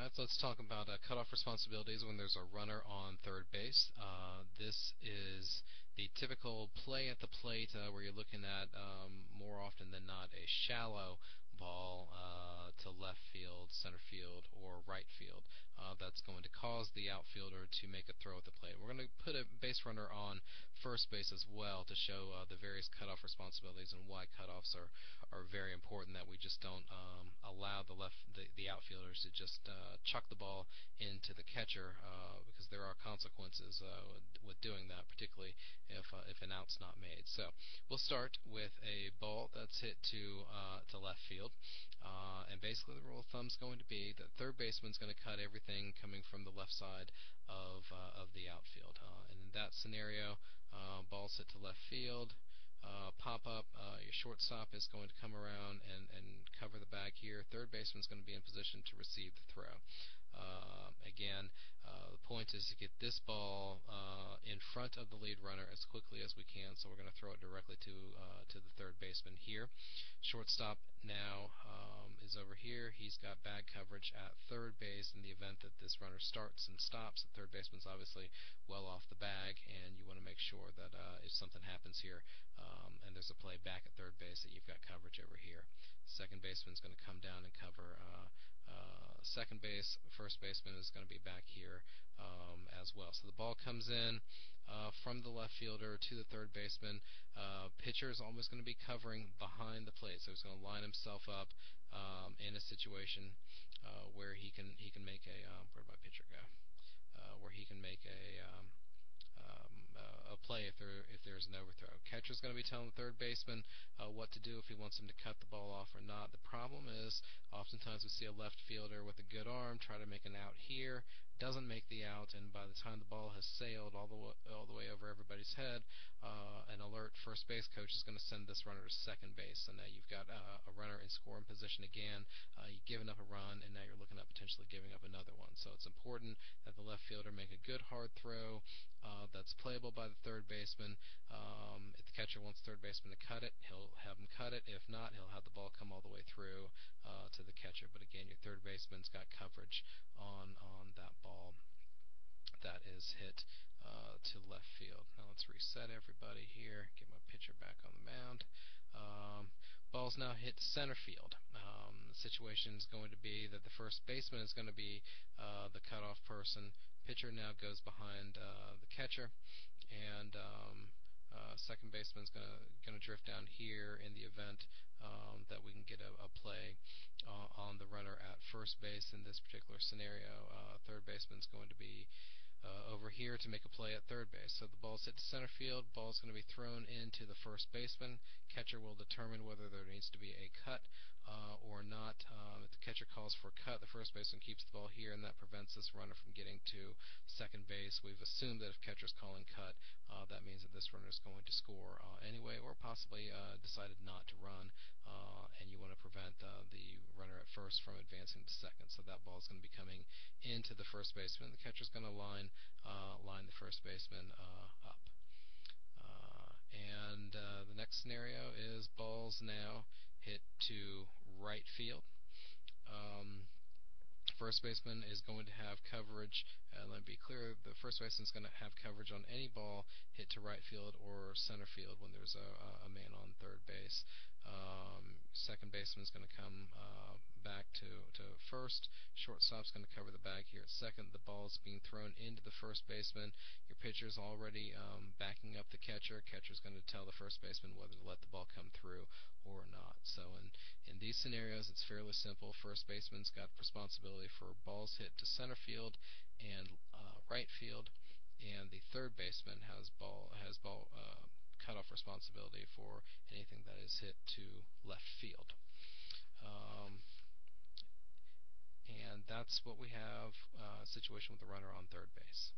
Alright, so let's talk about cutoff responsibilities when there's a runner on third base. This is the typical play at the plate where you're looking at, more often than not, a shallow ball to left field, center field, or right field. That's going to cause the outfielder to make a throw at the plate. We're going to put a base runner on first base as well to show the various cutoff responsibilities and why cutoffs are very important, that we just don't allow the outfielders to just chuck the ball into the catcher, because there are consequences with doing that, particularly if an out's not made. So we'll start with a ball that's hit to left field, and basically the rule of thumb is going to be that third baseman's going to cut everything coming from the left side of the outfield. And in that scenario, ball's hit to left field. Pop up, your shortstop is going to come around and cover the bag here. Third baseman's going to be in position to receive the throw. Again, the point is to get this ball in front of the lead runner as quickly as we can, so we're going to throw it directly to the third baseman here. Shortstop now is over here. He's got bag coverage at third base in the event that this runner starts and stops. The third baseman's obviously well off the bag, and you want to make sure that if something happens here and there's a play back at third base, that you've got coverage over here. Second baseman's going to come down and cover second base. First baseman is going to be back here as well. So the ball comes in from the left fielder to the third baseman. Pitcher is almost going to be covering behind the plate, so he's going to line himself up in a situation where he can make a where'd my pitcher go? Where he can make a play if there's an overthrow. Catcher's going to be telling the third baseman what to do, if he wants him to cut the ball off or not. The problem is, oftentimes we see a left fielder with a good arm try to make an out here, doesn't make the out, and by the time the ball has sailed all the way over everybody's head, an alert first base coach is going to send this runner to second base. So now you've got a runner in scoring position again. You've given up a run, and now you're looking at potentially giving up another one. So it's important that the left fielder make a good hard throw that's playable by the third baseman. If the catcher wants the third baseman to cut it, he'll have him cut it. If not, he'll have the ball come all the way through to the catcher. But again, your third baseman's got coverage on that ball that is hit to left field. Now let's reset everybody here, get my pitcher back on the mound. Ball's now hit center field. The situation is going to be that the first baseman is going to be the cutoff person. Pitcher now goes behind the catcher, and second baseman's going to drift down here in the event that we can get a play on the runner at first base. In this particular scenario, third baseman's going to be over here to make a play at third base. So the ball's hit to center field, ball's going to be thrown into the first baseman. Catcher will determine whether there needs to be a cut or not. If the catcher calls for a cut, the first baseman keeps the ball here, and that prevents this runner from getting to second base. We've assumed that if catcher's calling cut, that means that this runner is going to score anyway, or possibly decided not to run, and you want to prevent the runner at first from advancing to second. So that ball is going to be coming into the first baseman. The catcher's going to line the first baseman up. And the next scenario is balls now hit to right field. First baseman is going to have coverage. Let me be clear, the first baseman is going to have coverage on any ball hit to right field or center field when there's a man on third base. Second baseman is going to come back to first. Shortstop's going to cover the bag here at second. The ball is being thrown into the first baseman. Your pitcher's already backing up the catcher. Catcher's going to tell the first baseman whether to let the ball come through or not. So in these scenarios, it's fairly simple. First baseman's got responsibility for balls hit to center field and right field, and the third baseman has ball cutoff responsibility for anything that is hit to left field. And that's what we have, situation with the runner on third base.